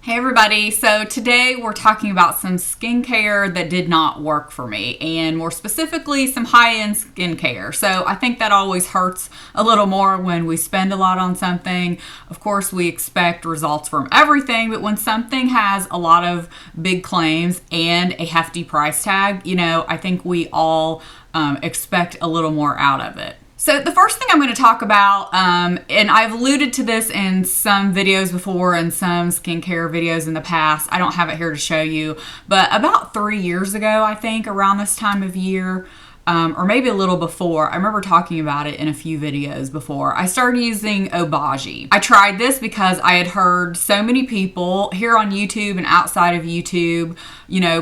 Hey everybody, so today we're talking about some skincare that did not work for me, and more specifically some high-end skincare. So I think that always hurts a little more when we spend a lot on something. Of course, we expect results from everything, but when something has a lot of big claims and a hefty price tag, I think we all expect a little more out of it. So the first thing I'm going to talk about, and I've alluded to this in some videos before and some skincare videos in the past. I don't have it here to show you, but about 3 years ago, I think, around this time of year, or maybe a little before, I remember talking about it in a few videos before, I started using Obagi. I tried this because I had heard so many people here on YouTube and outside of YouTube,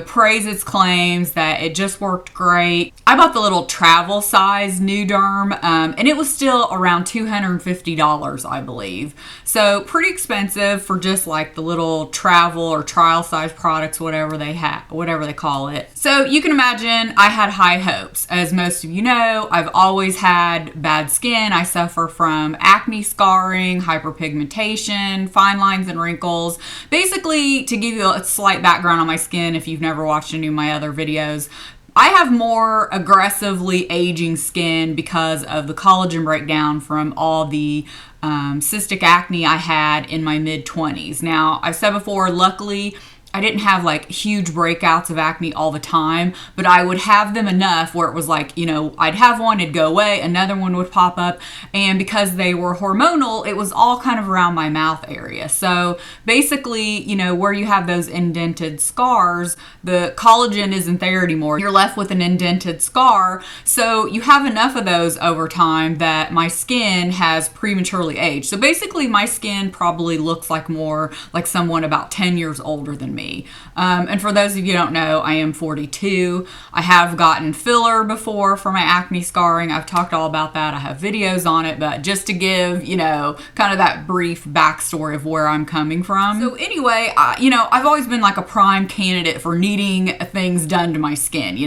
praise its claims that it just worked great. I bought the little travel size Nu-Derm, and it was still around $250, I believe. So pretty expensive for just like the little travel or trial size products, whatever they call it. So you can imagine I had high hopes. As most of you know, I've always had bad skin. I suffer from acne, scarring, hyperpigmentation, fine lines and wrinkles. Basically, to give you a slight background on my skin, if you've never watched any of my other videos, I have more aggressively aging skin because of the collagen breakdown from all the cystic acne I had in my mid-20s. Now, I've said before, luckily, I didn't have like huge breakouts of acne all the time, but I would have them enough where it was like, I'd have one, it'd go away, another one would pop up. And because they were hormonal, it was all kind of around my mouth area. So basically, where you have those indented scars, the collagen isn't there anymore. You're left with an indented scar. So you have enough of those over time that my skin has prematurely aged. So basically my skin probably looks like more like someone about 10 years older than me. And for those of you who don't know, I am 42. I have gotten filler before for my acne scarring. I've talked all about that. I have videos on it, but just to give, kind of that brief backstory of where I'm coming from. So anyway, I've always been like a prime candidate for needing things done to my skin,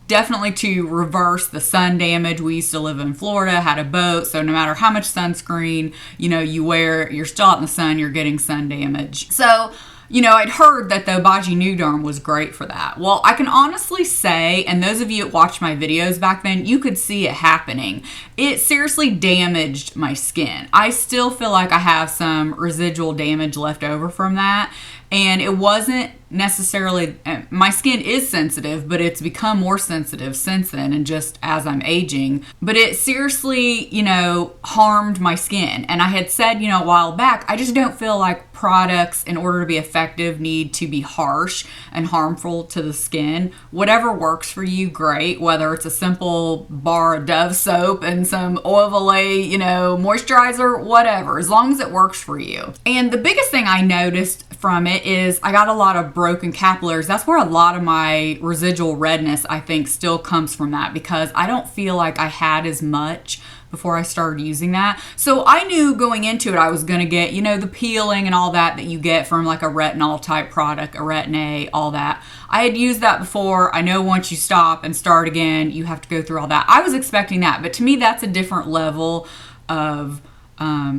definitely to reverse the sun damage. We used to live in Florida, had a boat, so no matter how much sunscreen, you wear, you're still out in the sun, you're getting sun damage. So I'd heard that the Obagi Nuderm was great for that. Well, I can honestly say, and those of you that watched my videos back then, you could see it happening. It seriously damaged my skin. I still feel like I have some residual damage left over from that. And it wasn't necessarily, my skin is sensitive, but it's become more sensitive since then and just as I'm aging. But it seriously, harmed my skin. And I had said, a while back, I just don't feel like products, in order to be effective, need to be harsh and harmful to the skin. Whatever works for you, great. Whether it's a simple bar of Dove soap and some Oil-Olay, moisturizer, whatever, as long as it works for you. And the biggest thing I noticed from it is I got a lot of broken capillaries. That's where a lot of my residual redness, I think, still comes from that, because I don't feel like I had as much before I started using that. So I knew going into it I was going to get, the peeling and all that you get from like a retinol type product, a retin-A, all that. I had used that before. I know once you stop and start again, you have to go through all that. I was expecting that, but to me that's a different level of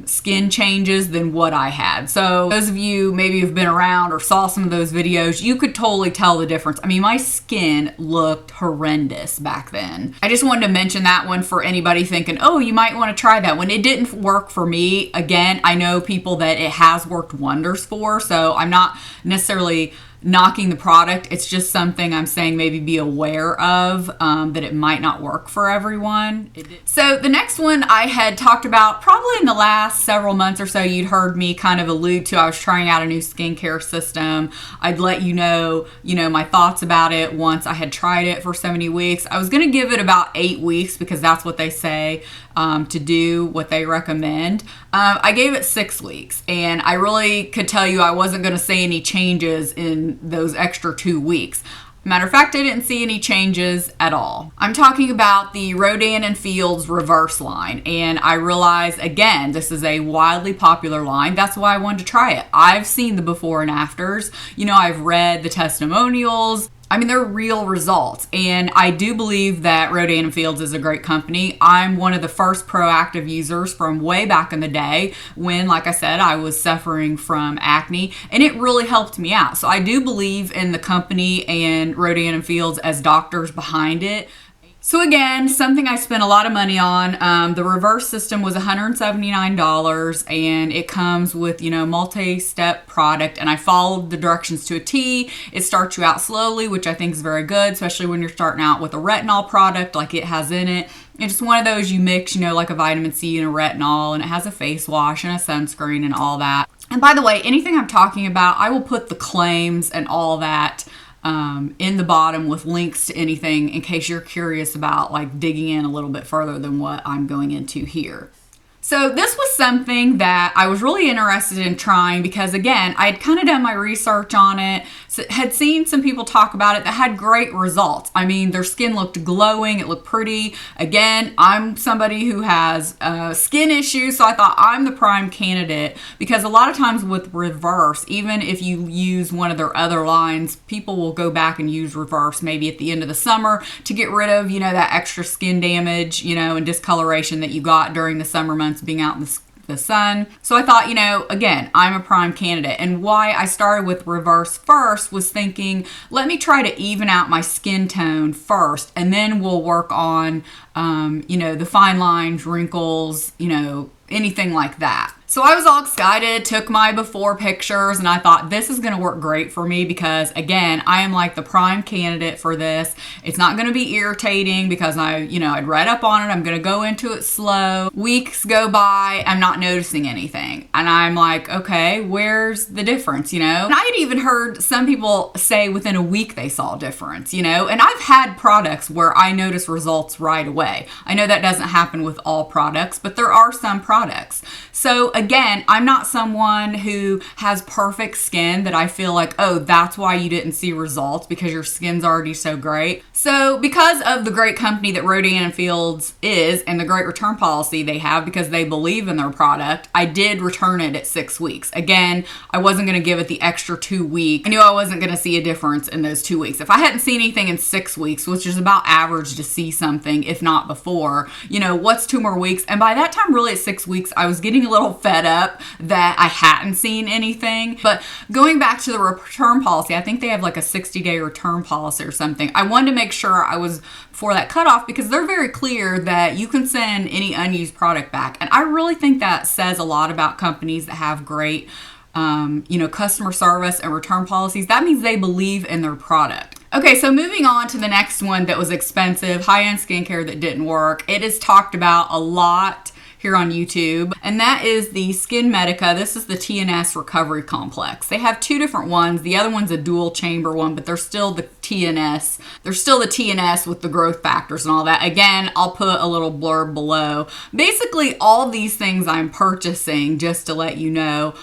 skin changes than what I had. So those of you maybe who've been around or saw some of those videos, you could totally tell the difference. I mean, my skin looked horrendous back then. I just wanted to mention that one for anybody thinking, oh, you might want to try that one. It didn't work for me. Again, I know people that it has worked wonders for, so I'm not necessarily knocking the product. It's just something I'm saying maybe be aware of, that it might not work for everyone. So the next one I had talked about probably in the last several months or so, you'd heard me kind of allude to. I was trying out a new skincare system. I'd let you know, my thoughts about it once I had tried it for so many weeks. I was going to give it about 8 weeks because that's what they say to do, what they recommend. I gave it 6 weeks, and I really could tell you I wasn't going to see any changes in those extra 2 weeks. Matter of fact, I didn't see any changes at all. I'm talking about the Rodan Fields Reverse line, and I realize, again, this is a wildly popular line. That's why I wanted to try it. I've seen the before and afters. I've read the testimonials. I mean, they're real results. And I do believe that Rodan Fields is a great company. I'm one of the first proactive users from way back in the day when, like I said, I was suffering from acne, and it really helped me out. So I do believe in the company and Rodan Fields as doctors behind it. So again, something I spent a lot of money on. The reverse system was $179, and it comes with, multi-step product, and I followed the directions to a T. It starts you out slowly, which I think is very good, especially when you're starting out with a retinol product like it has in it. It's just one of those you mix, like a vitamin C and a retinol, and it has a face wash and a sunscreen and all that. And by the way, anything I'm talking about, I will put the claims and all that in the bottom with links to anything in case you're curious about like digging in a little bit further than what I'm going into here. So this was something that I was really interested in trying because, again, I had kind of done my research on it, had seen some people talk about it that had great results. I mean, their skin looked glowing, it looked pretty. Again, I'm somebody who has skin issues, so I thought I'm the prime candidate because a lot of times with Reverse, even if you use one of their other lines, people will go back and use Reverse maybe at the end of the summer to get rid of, that extra skin damage, and discoloration that you got during the summer months being out in the sun. So I thought, again, I'm a prime candidate. And why I started with Reverse first was thinking, let me try to even out my skin tone first, and then we'll work on, the fine lines, wrinkles, anything like that. So I was all excited, took my before pictures, and I thought this is going to work great for me because, again, I am like the prime candidate for this. It's not going to be irritating because I'd read up on it. I'm going to go into it slow. Weeks go by, I'm not noticing anything. And I'm like, okay, where's the difference, And I had even heard some people say within a week they saw a difference, and I've had products where I notice results right away. I know that doesn't happen with all products, but there are some products. So again, I'm not someone who has perfect skin that I feel like, oh, that's why you didn't see results because your skin's already so great. So because of the great company that Rodan Fields is and the great return policy they have because they believe in their product, I did return it at 6 weeks. Again, I wasn't going to give it the extra 2 weeks. I knew I wasn't going to see a difference in those 2 weeks. If I hadn't seen anything in 6 weeks, which is about average to see something, if not before, what's 2 more weeks? And by that time, really at 6 weeks, I was getting a little fed up that I hadn't seen anything. But going back to the return policy, I think they have like a 60-day return policy or something. I wanted to make sure I was before that cutoff because they're very clear that you can send any unused product back. And I really think that says a lot about companies that have great, customer service and return policies. That means they believe in their product. Okay, so moving on to the next one that was expensive, high-end skincare that didn't work. It is talked about a lot here on YouTube, and that is the Skin Medica. This is the TNS Recovery Complex. They have 2 different ones. The other one's a dual chamber one, but they're still the TNS. They're still the TNS with the growth factors and all that. Again, I'll put a little blurb below. Basically, all these things I'm purchasing, just to let you know,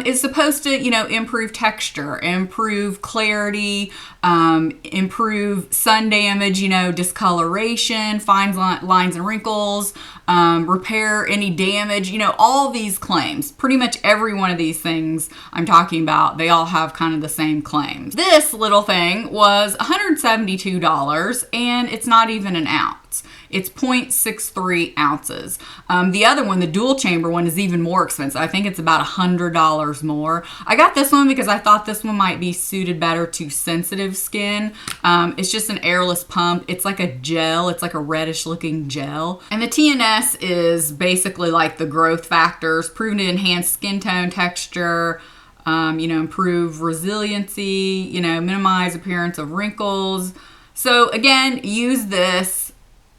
is supposed to, improve texture, improve clarity, improve sun damage, discoloration, fine lines and wrinkles, repair any damage, all these claims. Pretty much every one of these things I'm talking about, they all have kind of the same claims. This little thing was $172 and it's not even an ounce. It's 0.63 ounces. The other one, the dual chamber one, is even more expensive. I think it's about $100 more. I got this one because I thought this one might be suited better to sensitive skin. It's just an airless pump. It's like a gel. It's like a reddish looking gel. And the TNS is basically like the growth factors, proven to enhance skin tone, texture, improve resiliency, minimize appearance of wrinkles. So again, use this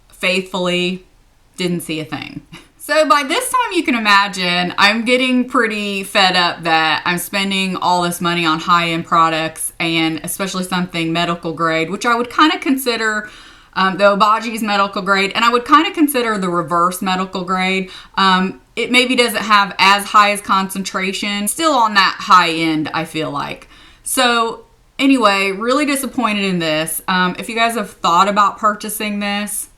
faithfully, didn't see a thing. So by this time you can imagine I'm getting pretty fed up that I'm spending all this money on high-end products and especially something medical grade, which I would kind of consider the Obagi's medical grade, and I would kind of consider the Reverse medical grade. It maybe doesn't have as high as concentration, still on that high end, I feel like. So anyway, really disappointed in this. If you guys have thought about purchasing this,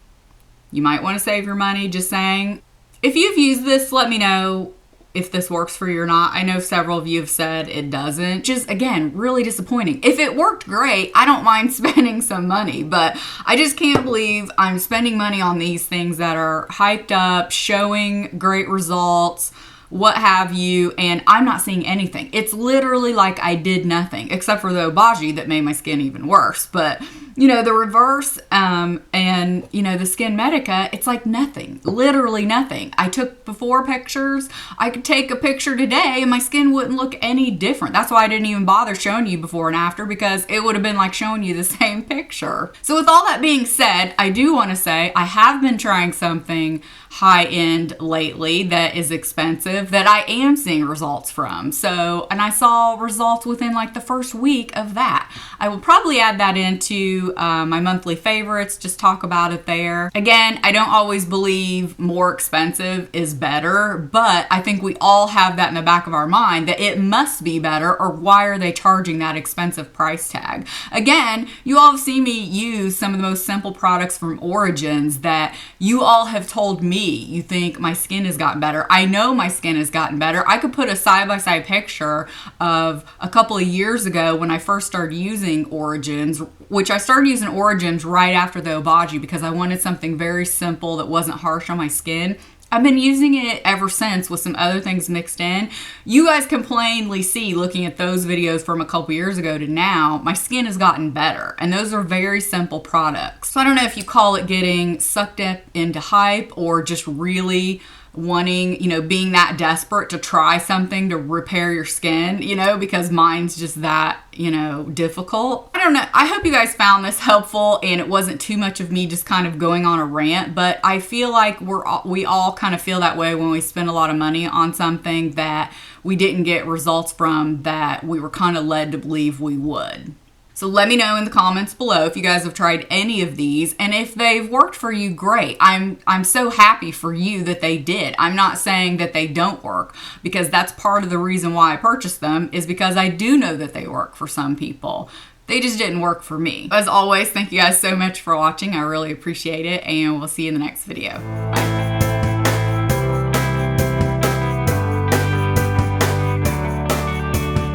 you might want to save your money, just saying. If you've used this, let me know if this works for you or not. I know several of you have said it doesn't, which is, again, really disappointing. If it worked great, I don't mind spending some money, but I just can't believe I'm spending money on these things that are hyped up, showing great results, what have you, and I'm not seeing anything. It's literally like I did nothing, except for the Obagi that made my skin even worse. But, you know, the reverse and, you know, the Skin Medica, it's like nothing, literally nothing. I took before pictures. I could take a picture today and my skin wouldn't look any different. That's why I didn't even bother showing you before and after, because it would have been like showing you the same picture. So with all that being said, I do want to say I have been trying something high-end lately that is expensive that I am seeing results from. So, and I saw results within like the first week of that. I will probably add that into my monthly favorites, just talk about it there. Again, I don't always believe more expensive is better, but I think we all have that in the back of our mind that it must be better, or why are they charging that expensive price tag? Again, you all have seen me use some of the most simple products from Origins that you all have told me you think my skin has gotten better. I know my skin has gotten better. I could put a side-by-side picture of a couple of years ago when I first started using Origins, which I started using Origins right after the Obagi because I wanted something very simple that wasn't harsh on my skin. I've been using it ever since with some other things mixed in. You guys can plainly see, looking at those videos from a couple years ago to now, my skin has gotten better. And those are very simple products. So I don't know if you call it getting sucked up into hype or just really wanting, you know, being that desperate to try something to repair your skin, you know, because mine's just that, you know, difficult. I don't know. I hope you guys found this helpful and it wasn't too much of me just kind of going on a rant, but I feel like we all kind of feel that way when we spend a lot of money on something that we didn't get results from that we were kind of led to believe we would. So let me know in the comments below if you guys have tried any of these, and if they've worked for you, great. I'm so happy for you that they did. I'm not saying that they don't work, because that's part of the reason why I purchased them, is because I do know that they work for some people. They just didn't work for me. As always, thank you guys so much for watching. I really appreciate it, and we'll see you in the next video. Bye.